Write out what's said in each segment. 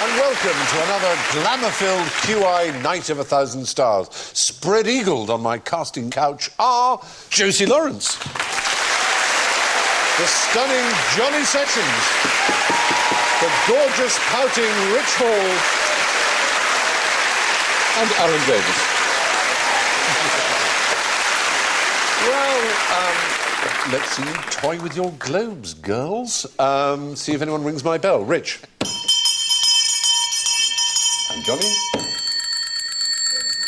and welcome to another glamour-filled QI Night of 1,000 Stars. Spread-eagled on my casting couch are Josie Lawrence, the stunning Johnny Sessions, the gorgeous, pouting Rich Hall, and Alan Davies. Well, let's see you toy with your globes, girls. See if anyone rings my bell. Rich. And Johnny.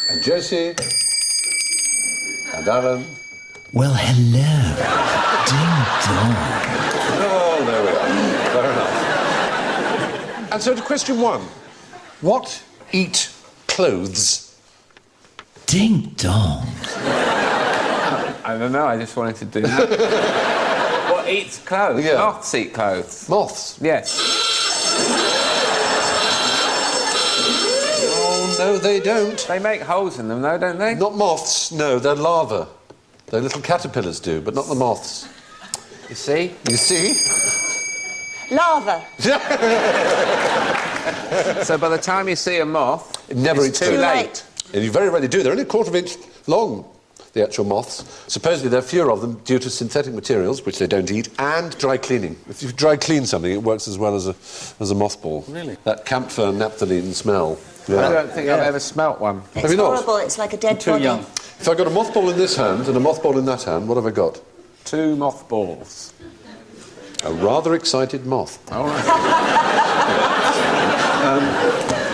And Josie. And Alan. Well, hello. Ding dong. Oh, there we are. Fair enough. And so to question one. What eat clothes? Ding dong. I don't know, I just wanted to do that. What eats clothes? Yeah. Moths eat clothes. Moths? Yes. Oh, no, they don't. They make holes in them, though, don't they? Not moths, no, they're larvae. Their little caterpillars do, but not the moths. You see? You see? Lava. So by the time you see a moth, It never it's eats too clothes. late. And you very rarely do. They're only a quarter of an inch long, the actual moths. Supposedly there are fewer of them due to synthetic materials, which they don't eat, and dry cleaning. If you dry clean something, it works as well as a mothball. Really? That camphor naphthalene smell. I don't think I've ever smelt one. It's you not? horrible. It's like a dead body. Too young. If I've got a mothball in this hand and a mothball in that hand, what have I got? 2 mothballs. A rather excited moth. All right.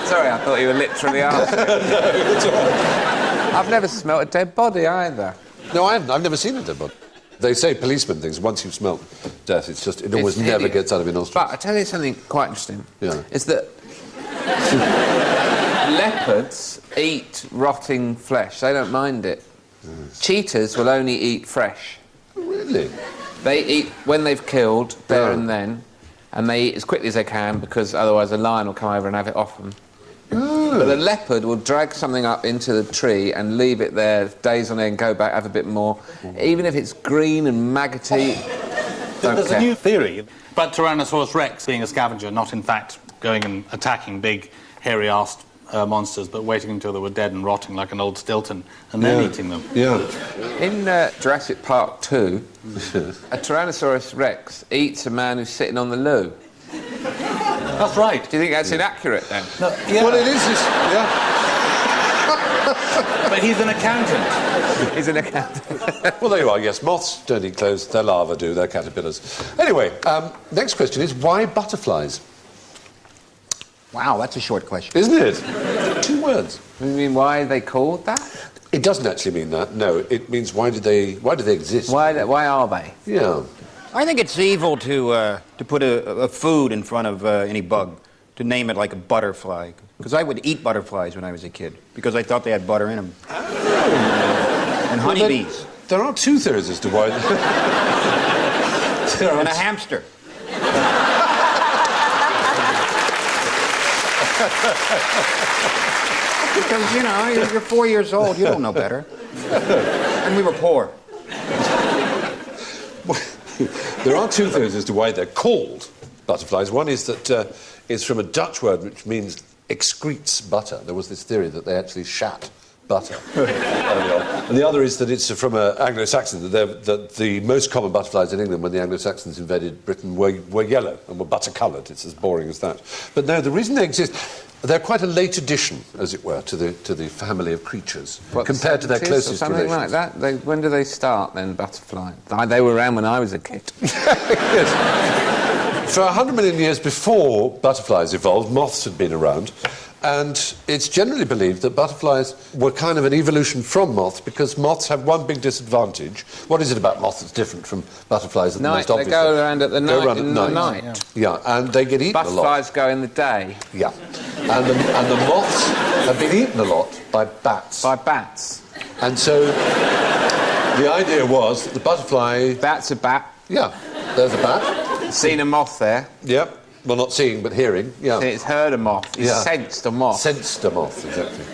Sorry, I thought you were literally asking. I've never smelt a dead body either. No, I haven't. I've never seen a dead body. They say policemen things, once you've smelt death, it always never hideous. gets out of your nostrils. But I tell you something quite interesting. Yeah. Is that leopards eat rotting flesh. They don't mind it. Yes. Cheetahs will only eat fresh. Really? They eat when they've killed, there Yeah. and then, and they eat as quickly as they can because otherwise a lion will come over and have it off them. Oh. But a leopard will drag something up into the tree and leave it there days on end, go back, have a bit more. Even if it's green and maggoty, don't There's care. a new theory about Tyrannosaurus rex being a scavenger, not in fact going and attacking big, hairy-assed monsters, but waiting until they were dead and rotting like an old Stilton, and then eating them. Yeah. In Jurassic Park 2, a Tyrannosaurus rex eats a man who's sitting on the loo. That's right. Do you think that's inaccurate, then? No, yeah, Well, it is, yeah. but he's an accountant. He's an accountant. Well, there you are, yes. Moths don't eat clothes, their larvae do, they're caterpillars. Anyway, next question is, why butterflies? Wow, that's a short question. Isn't it? 2 words. You mean why are they called that? It doesn't actually mean that, no. It means why do they exist? Why are they? Yeah. I think it's evil to put a food in front of any bug, to name it like a butterfly. Because I would eat butterflies when I was a kid, because I thought they had butter in them. And honeybees. There are 2 theories as to why... And a hamster. Because, you know, you're 4 years old, you don't know better. And we were poor. There are 2 theories as to why they're called butterflies. One is that it's from a Dutch word which means excretes butter. There was this theory that they actually shat butter early on. And the other is that it's from Anglo-Saxon, that the most common butterflies in England when the Anglo-Saxons invaded Britain were yellow and were butter-coloured. It's as boring as that. But no, the reason they exist, they're quite a late addition, as it were, to the family of creatures, What, compared to their 70s closest or something relations. like that? When do they start, then, butterfly? They were around when I was a kid. Yes. For 100 million years before butterflies evolved, moths had been around, and it's generally believed that butterflies were kind of an evolution from moths because moths have one big disadvantage. What is it about moths that's different from butterflies? Night, they go around at the night. In the night. Yeah, and they get eaten a lot. Butterflies go in the day. Yeah, and the moths have been eaten a lot by bats. By bats. And so the idea was that the butterfly... Bat's a bat. Yeah, there's a bat. Seen a moth there. Yep. Well, not seeing, but hearing. Yeah. It's heard a moth. It's Yeah. sensed a moth. Sensed a moth, exactly.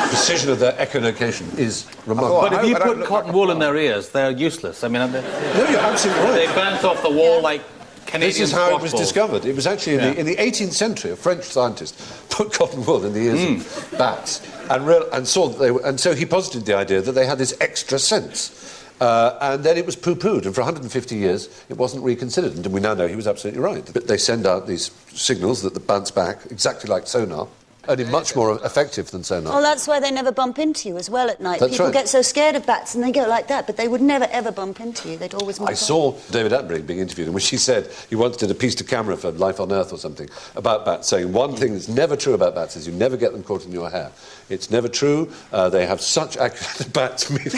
Precision of their echolocation is remarkable. But if you I don't put look cotton wool in their ears, they're useless. I mean, No, you're absolutely right. they bounce off the wall like Canadian This is how it squash was balls. discovered. It was actually in the 18th century. A French scientist put cotton wool in the ears of bats and saw that and so he posited the idea that they had this extra sense. And then it was poo-pooed, and for 150 years it wasn't reconsidered. And we now know he was absolutely right. But they send out these signals that bounce back, exactly like sonar, only much more effective than sonar. Well, that's why they never bump into you as well at night. That's People right. get so scared of bats and they go like that, but they would never, ever bump into you. They'd always move I saw David Attenborough being interviewed, in which he said he once did a piece to camera for Life on Earth or something about bats, saying one thing that's never true about bats is you never get them caught in your hair. It's never true. They have such accurate bats. Stephen,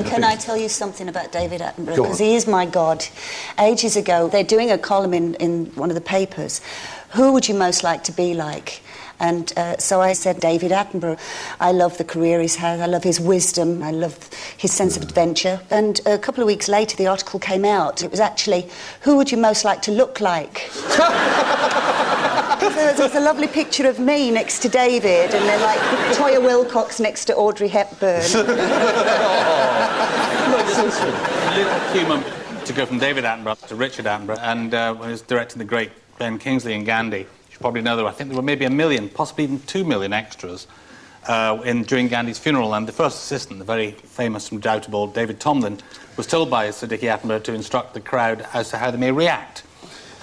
can I tell you something about David Attenborough? Because he is my god. Ages ago, they're doing a column in one of the papers. Who would you most like to be like? And so I said, David Attenborough. I love the career he's had. I love his wisdom. I love his sense of adventure. And a couple of weeks later, the article came out. It was actually, who would you most like to look like? There's a lovely picture of me next to David, and then, like, Toya Wilcox next to Audrey Hepburn. Little humour to go from David Attenborough to Richard Attenborough, and when he was directing the great Ben Kingsley and Gandhi, you should probably know I think there were maybe 1 million, possibly even 2 million extras during Gandhi's funeral, and the first assistant, the very famous and redoubtable David Tomlin, was told by Sir Dickie Attenborough to instruct the crowd as to how they may react.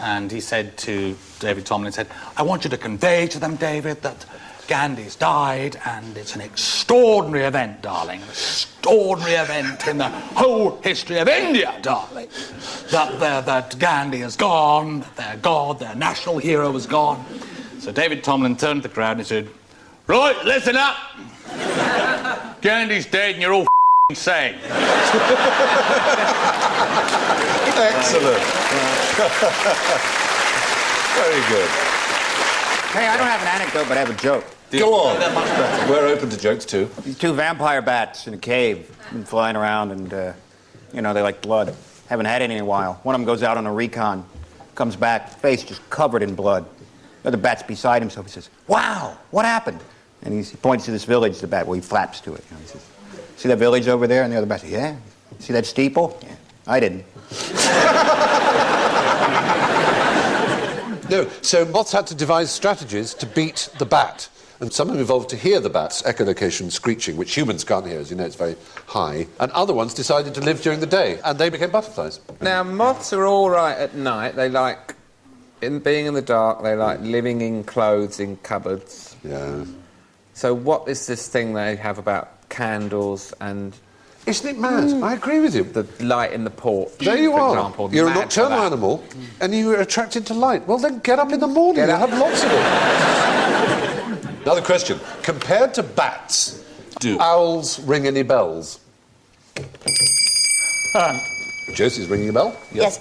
And he said to David Tomlin, I want you to convey to them, David, that Gandhi's died, and it's an extraordinary event, darling. An extraordinary event in the whole history of India, darling. That Gandhi is gone, that their god, their national hero is gone. So David Tomlin turned to the crowd and he said, right, listen up. Gandhi's dead and you're all insane. Excellent. Very good. Hey, I don't have an anecdote, but I have a joke. Go on. They're much better. We're open to jokes too. These 2 vampire bats in a cave, been flying around, and, they like blood. Haven't had any in a while. One of them goes out on a recon, comes back, face just covered in blood. The other bat's beside him, so he says, wow, what happened? And he points to this village, the bat, well, he flaps to it. He says, see that village over there? And the other bat says, yeah. See that steeple? Yeah. I didn't. No, so moths had to devise strategies to beat the bat. And some of them evolved to hear the bat's echolocation screeching, which humans can't hear, as you know, it's very high. And other ones decided to live during the day, and they became butterflies. Now, moths are all right at night. They like being in the dark. They like living in clothes in cupboards. Yeah. So what is this thing they have about candles and... Isn't it mad? I agree with you. the light in the porch, There you for are. example. You're a Mad for nocturnal that. animal, and you are attracted to light. Well, then get up in the morning. Get You'll up. have lots of it. Another question. Compared to bats, do owls ring any bells? Josie's ringing a bell? Yes.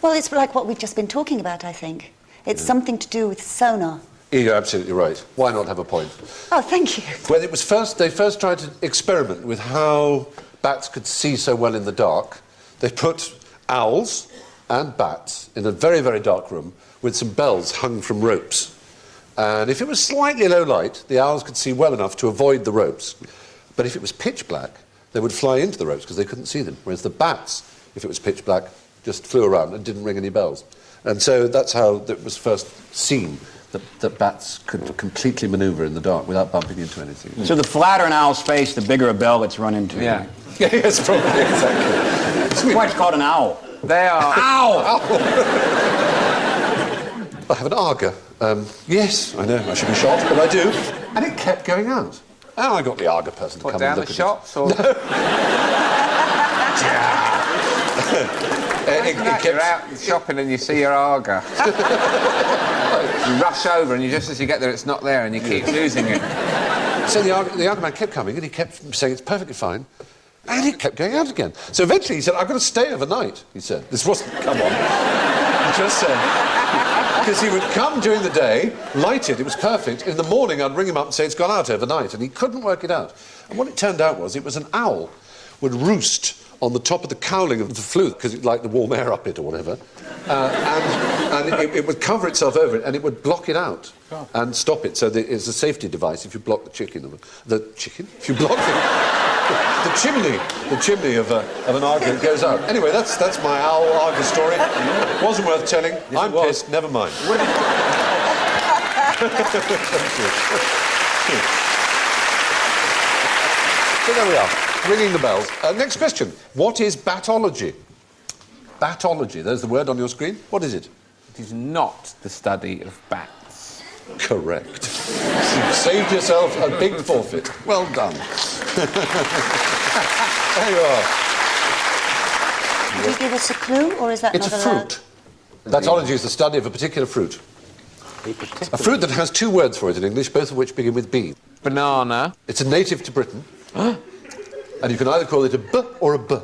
Well, it's like what we've just been talking about, I think. It's something to do with sonar. You're absolutely right. Why not have a point? Oh, thank you. When it was they first tried to experiment with how bats could see so well in the dark. They put owls and bats in a very, very dark room with some bells hung from ropes. And if it was slightly low light, the owls could see well enough to avoid the ropes. But if it was pitch black, they would fly into the ropes because they couldn't see them. Whereas the bats, if it was pitch black, just flew around and didn't ring any bells. And so that's how it was first seen. That bats could completely manoeuvre in the dark without bumping into anything. So the flatter an owl's face, the bigger a bell it's run into. Yeah. Yes, probably, exactly. That's why it's called an owl. They are... Ow! I have an Arga. Yes, I know, I should be shot, but I do. And it kept going out. And I got the Arga person to What, come down and look the at shops? Or... You're out shopping and you see your Arga. You rush over and just as you get there, it's not there and you keep losing it. So the Arga man kept coming and he kept saying it's perfectly fine. And it kept going out again. So eventually he said, I've got to stay overnight, he said. This wasn't, come on. He just said... Because he would come during the day, light it was perfect. In the morning, I'd ring him up and say it's gone out overnight, and he couldn't work it out. And what it turned out was it was an owl would roost on the top of the cowling of the flue, because it liked the warm air up it or whatever, and it would cover itself over it, and it would block it out and stop it. So it's a safety device if you block the chicken. The chicken? If you block it... the chimney of an argument goes out. Anyway, that's my owl Argus story. Wasn't worth telling. I'm pissed. Never mind. So there we are, ringing the bells. Next question. What is batology? Batology. There's the word on your screen. What is it? It is not the study of bats. Correct. You've saved yourself a big forfeit. Well done. There you are. Did you give us a clue, or is that It's not a allowed? fruit. Batology is the study of a particular fruit. A fruit that has two words for it in English, both of which begin with B. Banana. It's a native to Britain. And you can either call it a B or a B.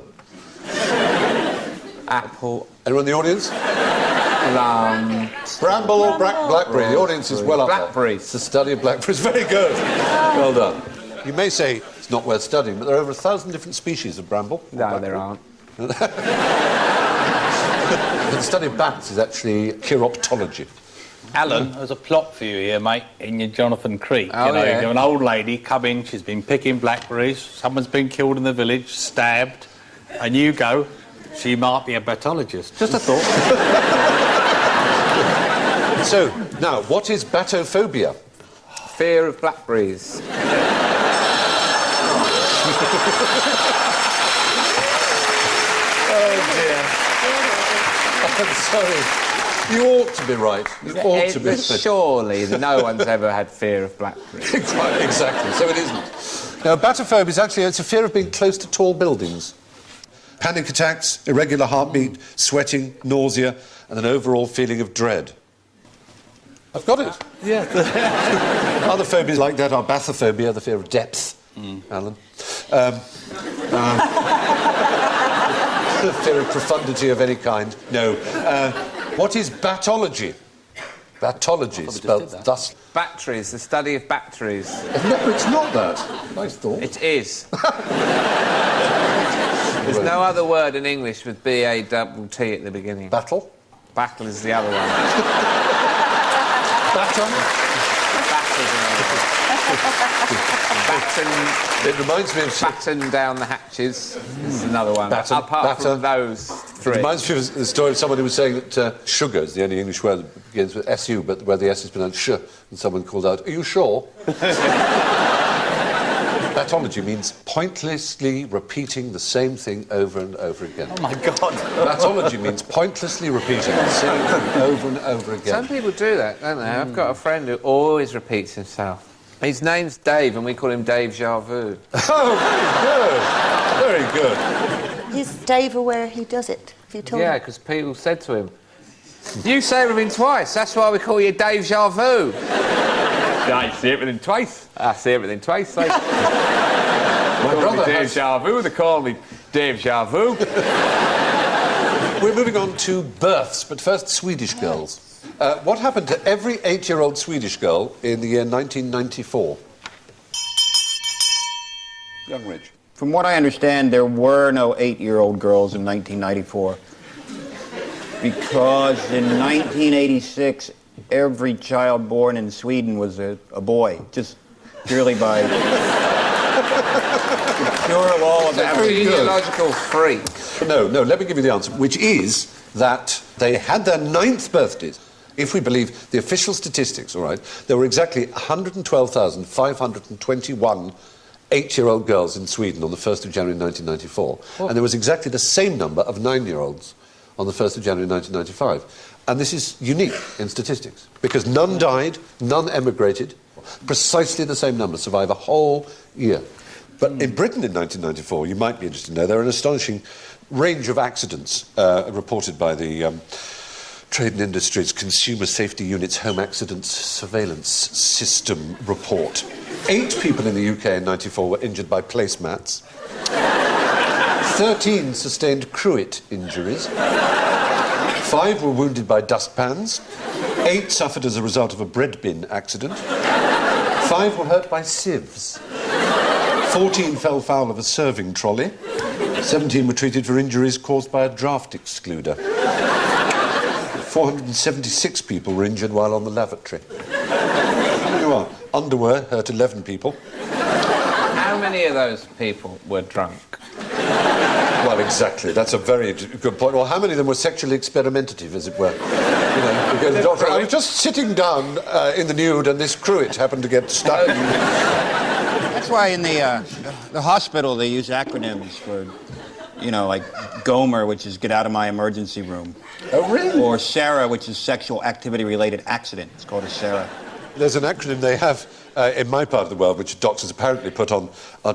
Apple. Anyone in the audience? Plum. Bramble or blackberry? The audience is well up there. Blackberries. It's the study of blackberries. Very good. Well done. You may say it's not worth studying, but there are over 1,000 different species of bramble. No, there aren't. The study of bats is actually chiroptology. Alan, there's a plot for you here, mate, in your Jonathan Creek. Oh, you know, yeah. you have an old lady come in, she's been picking blackberries, someone's been killed in the village, stabbed, and you go, she might be a batologist. Just a thought. So, now, what is batophobia? Fear of blackberries. Oh, dear. I'm sorry. You ought to be right. You ought to be right. Surely no one's ever had fear of blackberries. Quite exactly, so it isn't. Now, batophobia is actually it's a fear of being close to tall buildings. Panic attacks, irregular heartbeat, sweating, nausea, and an overall feeling of dread. I've got it. Yeah. Other phobias like that are bathyphobia, the fear of depth, Alan. The fear of profundity of any kind. No. What is batology? Batology, spelled thus. Batteries, the study of batteries. No, it's not that. Nice thought. It is. There's no other word in English with B-A-double-T at the beginning. Battle? Battle is the other one. Baton? Batten. It reminds me of... Batten down the hatches is another one. Batten, Apart from those It three. reminds me of the story of someone who was saying that sugar is the only English word that begins with S-U, but where the S is pronounced sh, and someone called out, "Are you sure?" Batology means pointlessly repeating the same thing over and over again. Oh, my God. Batology means pointlessly repeating the same thing over and over again. Some people do that, don't they? I've got a friend who always repeats himself. His name's Dave, and we call him Dave Jarvu. Oh, very good. Very good. Is Dave aware he does it? Have you told Yeah, him? because people said to him, "You say everything twice, that's why we call you Dave Jarvu." I say everything twice. I say everything twice. Like, My brother Dave Jarvu, they call me Dave Jarvu. We're moving on to births, but first, Swedish Girls. What happened to every 8-year-old Swedish girl in the year 1994? Young Rich. From what I understand, there were no 8-year-old girls in 1994. Because in 1986, every child born in Sweden was a boy, just purely by pure law of Every genealogical freak. No, let me give you the answer, which is that they had their 9th birthdays. If we believe the official statistics, all right, there were exactly 112,521 8-year-old girls in Sweden on the 1st of January 1994, and there was exactly the same number of 9-year-olds on the 1st of January 1995. And this is unique in statistics, because none died, none emigrated, precisely the same number survive a whole year. But in Britain in 1994, you might be interested to know, there are an astonishing range of accidents reported by the Trade and Industries Consumer Safety Unit's Home Accidents Surveillance System report. 8 people in the UK in 94 were injured by placemats. 13 sustained cruet injuries. 5 were wounded by dustpans. 8 suffered as a result of a bread bin accident. 5 were hurt by sieves. 14 fell foul of a serving trolley. 17 were treated for injuries caused by a draft excluder. 476 people were injured while on the lavatory. There you are. Underwear hurt 11 people. How How many of those people were drunk? Well, exactly. That's a very good point. Well, how many of them were sexually experimentative, as it were? You know, you go to the doctor, I was just sitting down in the nude and this cruet happened to get stuck. That's why in the hospital they use acronyms for, you know, like Gomer, which is get out of my emergency room. Oh, really? Or SARA, which is sexual activity-related accident. It's called a SARA. There's an acronym they have in my part of the world, which doctors apparently put on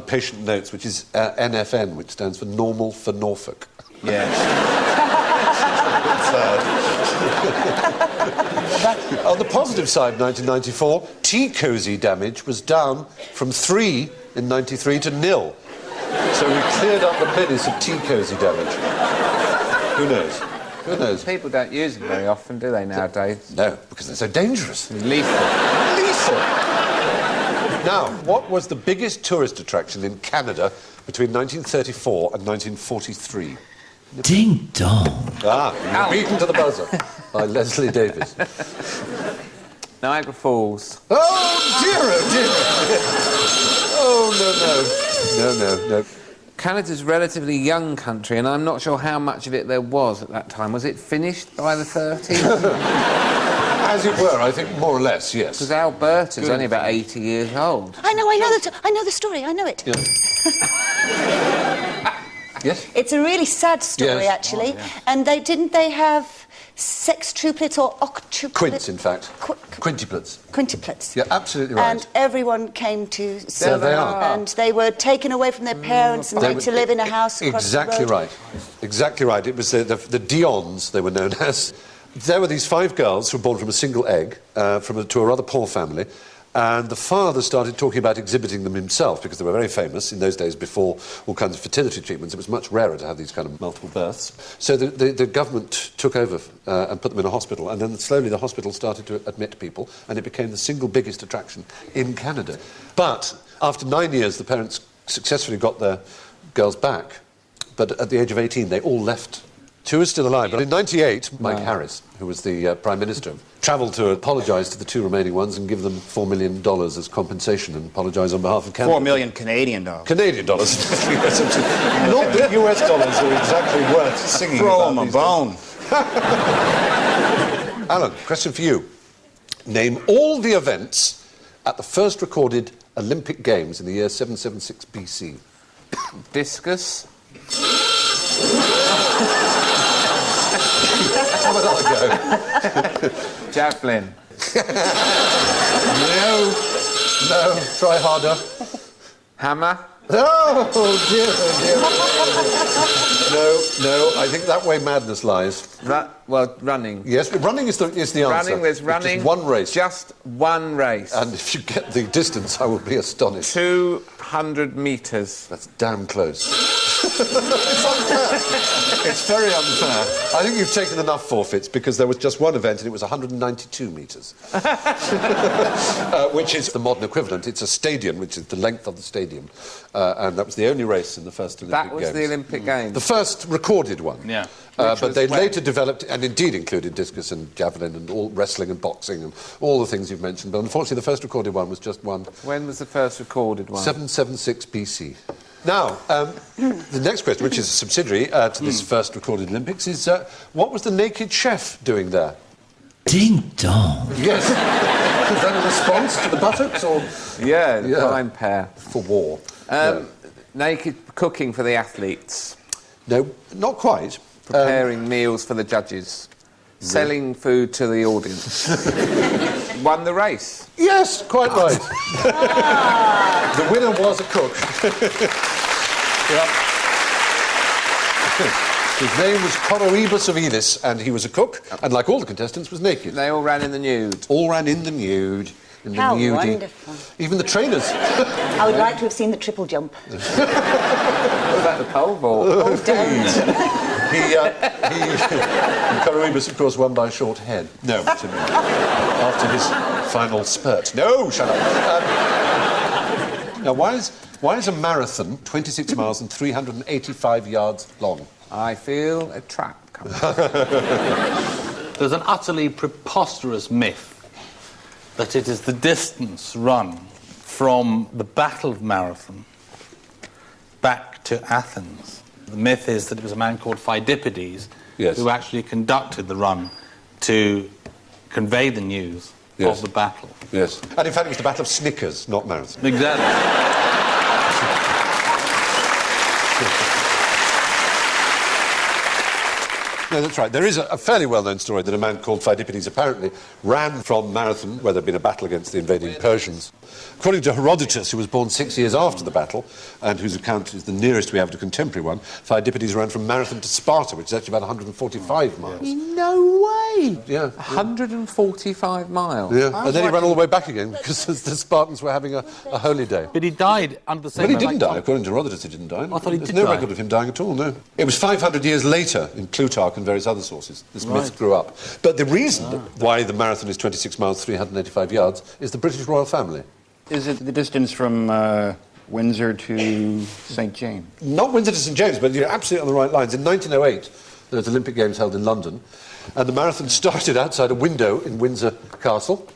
patient notes, which is NFN, which stands for Normal for Norfolk. Yes. On the positive side, 1994, tea cosy damage was down from 3 in 93 to 0. So we cleared up the menace of tea cosy damage. Who knows? Who knows? People don't use them very often, do they, nowadays? No, because they're so dangerous. Lethal. Lethal. Now, what was the biggest tourist attraction in Canada between 1934 and 1943? Ding dong. Ah, you were beaten to the buzzer by Leslie Davies. Niagara Falls. Oh, dear, oh, dear. Oh, no. Canada's a relatively young country, and I'm not sure how much of it there was at that time. Was it finished by the 30s? As it were, I think more or less, yes. Because Alberta's only about 80 years old. I know the story, I know it. Yeah. Yes? It's a really sad story, Yes. actually. And they have sextuplets or octuplets? Quints, in fact. Quintuplets. Quintuplets. You're absolutely right. And everyone came to see There they them, are. and they were taken away from their parents and made to live in a house across Exactly the road. right. Exactly right. It was the Dions, they were known as. There were these 5 girls who were born from a single egg, to a rather poor family, and the father started talking about exhibiting them himself because they were very famous. In those days, before all kinds of fertility treatments, it was much rarer to have these kind of multiple births. So the government took over and put them in a hospital, and then slowly the hospital started to admit people, and it became the single biggest attraction in Canada. But after 9 years, the parents successfully got their girls back, but at the age of 18, they all left. 2 are still alive, but in 98, Mike Harris, who was the Prime Minister, travelled to apologise to the 2 remaining ones and give them $4 million as compensation and apologise on behalf of Canada. 4 million Canadian dollars. Canadian dollars. Not the US dollars are exactly worth singing Throw about them a these bone. days. Alan, question for you. Name all the events at the first recorded Olympic Games in the year 776 BC. Discus. How about I go? Javelin. No, try harder. Hammer. Oh, dear. No, I think that way madness lies. Running. Yes, but running is the answer. Running, there's running. Just one race. Just one race. And if you get the distance, I will be astonished. 200 metres. That's damn close. It's unfair. It's very unfair. I think you've taken enough forfeits because there was just one event and it was 192 metres. Which is the modern equivalent. It's a stadium, which is the length of the stadium. And that was the only race in the first Olympic Games. That was the Olympic Games. The first recorded one. Yeah. But they later developed, and indeed included discus and javelin and all wrestling and boxing and all the things you've mentioned. But unfortunately, the first recorded one was just one. When was the first recorded one? 776 BC. Now, the next question, which is a subsidiary to this first recorded Olympics, is what was the naked chef doing there? Ding dong. Yes. Is that a response to the buttocks or...? Yeah, the prime pair. For war. Naked cooking for the athletes. No, not quite. Preparing meals for the judges. Selling food to the audience. Won the race. Yes, quite right. The winner was a cook. Yep. His name was Coroebus of Elis, and he was a cook, and like all the contestants, was naked. They all ran in the nude. All ran in the nude. In How the nudie. wonderful. Even the trainers. I would like to have seen the triple jump. What about the pole vault? Oh, don't. Coroebus, of course, won by a short head. No, after his final spurt. No, shut up. Now, why is a marathon 26 miles and 385 yards long? I feel a trap coming. There's an utterly preposterous myth that it is the distance run from the Battle of Marathon back to Athens. The myth is that it was a man called Pheidippides who actually conducted the run to convey the news of the battle. Yes. And in fact, it was the Battle of Snickers, not Marathon. Exactly. No, that's right. There is a fairly well-known story that a man called Pheidippides apparently ran from Marathon, where there'd been a battle against the invading Persians. According to Herodotus, who was born 6 years after the battle, and whose account is the nearest we have to contemporary one, Pheidippides ran from Marathon to Sparta, which is actually about 145 miles. No way! Yeah. 145 miles. Yeah, and then he ran all the way back again because the Spartans were having a holy day. But he died under the same... But he didn't die. According to Herodotus, he didn't die. I thought he There's did no die. record of him dying at all, no. It was 500 years later in Plutarch and various other sources. This myth grew up. But the reason why the marathon is 26 miles, 385 yards is the British royal family. Is it the distance from Windsor to St. James? Not Windsor to St. James, but you're absolutely on the right lines. In 1908, there was Olympic Games held in London, and the marathon started outside a window in Windsor Castle,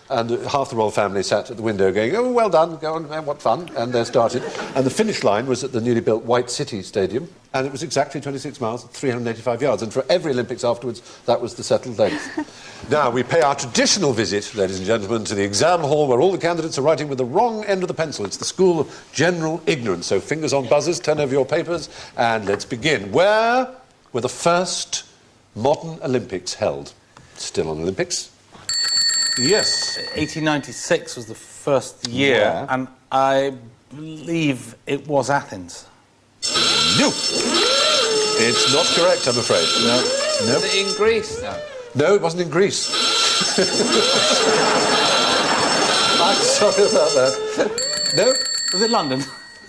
and half the royal family sat at the window going, oh, well done, go on, what fun, and they started. And the finish line was at the newly built White City Stadium, and it was exactly 26 miles, 385 yards, and for every Olympics afterwards, that was the settled length. Now, we pay our traditional visit, ladies and gentlemen, to the exam hall where all the candidates are writing with the wrong end of the pencil. It's the school of general ignorance, so fingers on buzzers, turn over your papers, and let's begin. Where were the first modern Olympics held? Still on Olympics? Yes. 1896 was the first year, and I believe it was Athens. No. It's not correct, I'm afraid. No. Was it in Greece, though? No, it wasn't in Greece. I'm sorry about that. No. Was it London?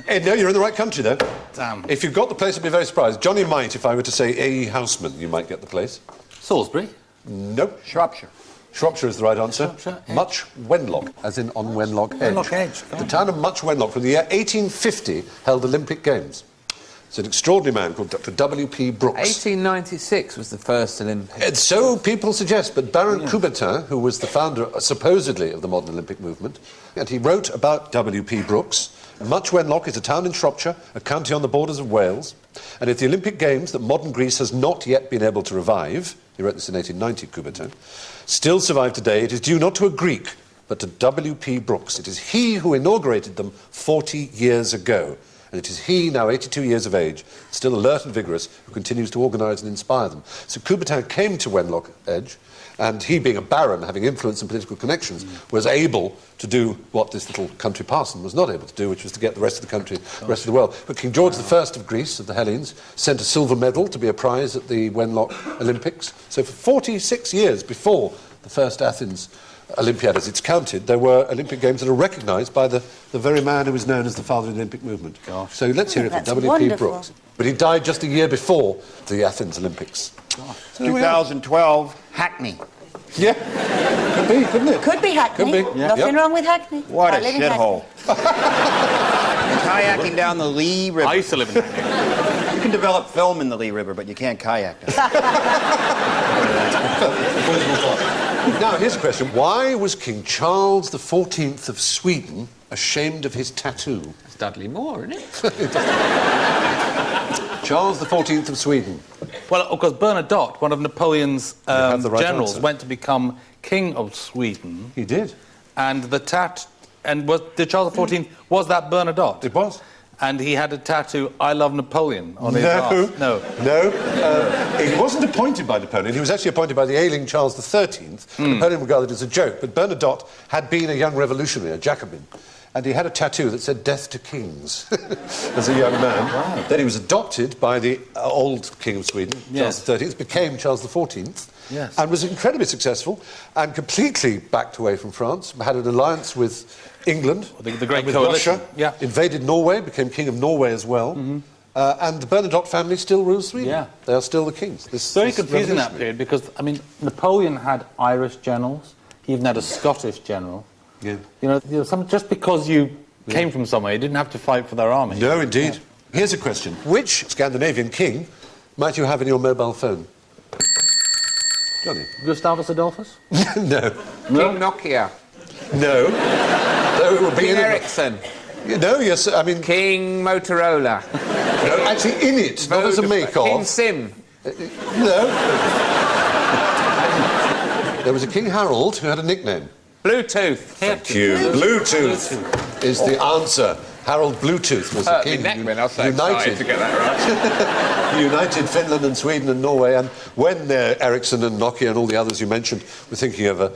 No, you're in the right country, though. Damn. If you've got the place, I'd be very surprised. Johnny might, if I were to say A. Houseman, you might get the place. Salisbury? Nope. Shropshire. Shropshire is the right answer. Much Wenlock, as in on Wenlock Edge. Wenlock Edge. The town of Much Wenlock from the year 1850 held Olympic Games. It's an extraordinary man called Dr. W.P. Brooks. 1896 was the first Olympics. And so people suggest, but Baron Coubertin, who was the founder, supposedly, of the modern Olympic movement, and he wrote about W.P. Brooks. Much Wenlock is a town in Shropshire, a county on the borders of Wales, and it's the Olympic Games that modern Greece has not yet been able to revive. He wrote this in 1890, Coubertin. Still survive today. It is due not to a Greek, but to W.P. Brooks. It is he who inaugurated them 40 years ago. And it is he, now 82 years of age, still alert and vigorous, who continues to organise and inspire them. So Coubertin came to Wenlock Edge, and he, being a baron, having influence and political connections, was able to do what this little country parson was not able to do, which was to get the rest of the country, the rest of the world. But King George I of Greece, of the Hellenes, sent a silver medal to be a prize at the Wenlock Olympics. So for 46 years before the first Athens Olympiad, as it's counted, there were Olympic Games that are recognised by the very man who is known as the father of the Olympic movement. Gosh. So let's hear it from That's W.P. wonderful. Brooks. But he died just a year before the Athens Olympics. 2012, Hackney. Yeah, could be, couldn't it? Could be Hackney. Could be. Nothing wrong with Hackney. What I a live in Hackney. shithole. Kayaking down the Lee River. I used to live in Hackney. You can develop film in the Lee River, but you can't kayak down it. Now, here's a question. Why was King Charles XIV of Sweden ashamed of his tattoo? It's Dudley Moore, isn't it? Charles XIV of Sweden. Well, of course, Bernadotte, one of Napoleon's have the right generals, answer. went to become king of Sweden. He did. And did Charles XIV, was that Bernadotte? It was. And he had a tattoo, I love Napoleon, on his arse. No. He wasn't appointed by Napoleon. He was actually appointed by the ailing Charles XIII. Napoleon regarded it as a joke. But Bernadotte had been a young revolutionary, a Jacobin. And he had a tattoo that said, "Death to Kings," as a young man. Wow. Then he was adopted by the old King of Sweden, Charles XIII, became Charles XIV, and was incredibly successful, and completely backed away from France, had an alliance with England, the Great with Coalition. Russia, invaded Norway, became King of Norway as well, and the Bernadotte family still rules Sweden. Yeah. They are still the kings. Very confusing, that period, because, I mean, Napoleon had Irish generals, he even had a Scottish general. Yeah. You know, just because you came from somewhere, you didn't have to fight for their army. No, indeed. Here's a question. Which Scandinavian king might you have in your mobile phone? Johnny? Gustavus Adolphus? No. King Nokia. No. No, it would be King Ericsson. No, yes, I mean... King Motorola. No, actually in it, not as a make-off. King Sim. No. There was a King Harold who had a nickname. Bluetooth. Thank you. Bluetooth is the answer. Harold Bluetooth was the king who united, to get that right. united Finland and Sweden and Norway. And when Ericsson and Nokia and all the others you mentioned were thinking of a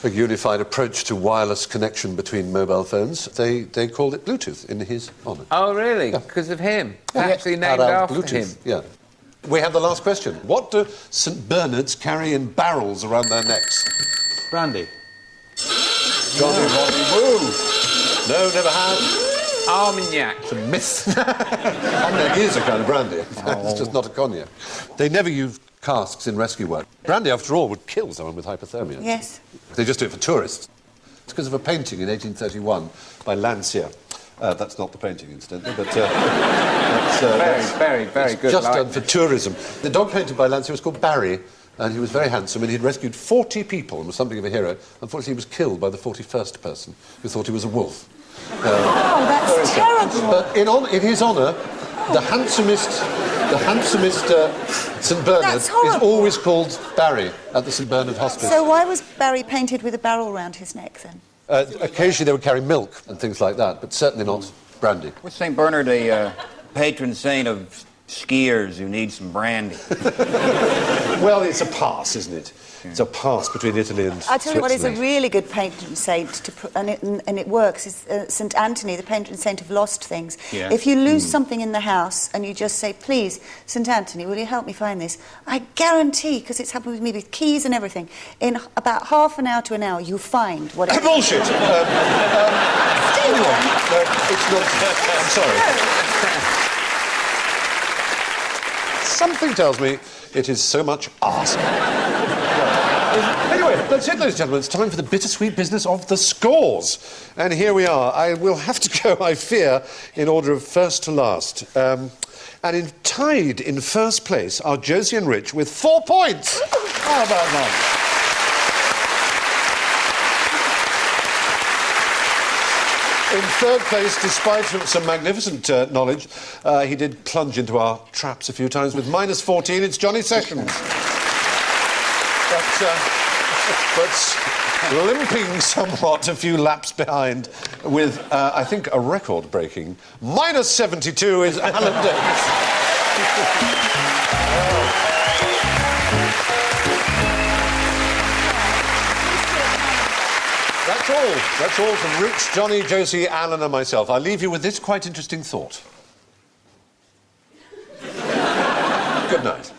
unified approach to wireless connection between mobile phones, they called it Bluetooth in his honour. Oh, really? Because of him? Actually named Harold after Bluetooth. him? Yeah. We have the last question. What do St Bernards carry in barrels around their necks? Brandy. Johnny Roddy Woo! No, never had. Armagnac. It's a myth. Armagnac is a kind of brandy. It's just not a cognac. They never use casks in rescue work. Brandy, after all, would kill someone with hypothermia. Yes. They just do it for tourists. It's because of a painting in 1831 by Landseer. That's not the painting, incidentally, but very good. Just done for tourism. The dog painted by Landseer was called Barry, and he was very handsome, and he'd rescued 40 people and was something of a hero. Unfortunately, he was killed by the 41st person who thought he was a wolf. Oh, that's terrible. But in his honour, the handsomest St Bernard is always called Barry at the St Bernard Hospice. So why was Barry painted with a barrel round his neck then? Occasionally they would carry milk and things like that, but certainly not brandy. Was St. Bernard a patron saint of skiers who need some brandy? Well, it's a pass, isn't it? It's a pass between Italy and I tell you what is a Switzerland. really good patron saint, and it works, is St Anthony, the patron saint of lost things. Yeah. If you lose something in the house and you just say, please, St Anthony, will you help me find this? I guarantee, because it's happened with me with keys and everything, in about half an hour to an hour, you find whatever... Bullshit! Stephen! No, it's not... I'm sorry. Something tells me it is so much arse. Anyway, that's it, ladies and gentlemen. It's time for the bittersweet business of the scores. And here we are. I will have to go, I fear, in order of first to last. And tied in first place are Josie and Rich with 4 points. How about that? In third place, despite some magnificent knowledge, he did plunge into our traps a few times with minus 14. It's Johnny Sessions. But limping somewhat a few laps behind with, I think, a record-breaking minus 72 is Alan Davies. That's all from Rich, Johnny, Josie, Alan and myself. I'll leave you with this quite interesting thought. Good night.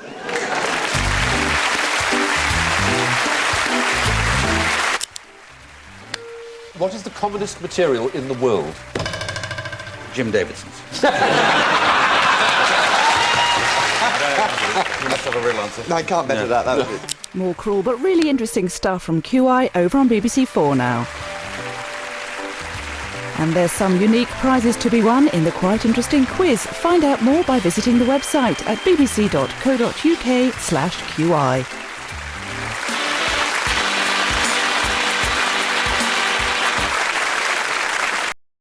What is the commonest material in the world? Jim Davidson's. Let's have a real answer. No, I can't better that. That was it. More cruel but really interesting stuff from QI over on BBC4 now. And there's some unique prizes to be won in the quite interesting quiz. Find out more by visiting the website at bbc.co.uk/QI.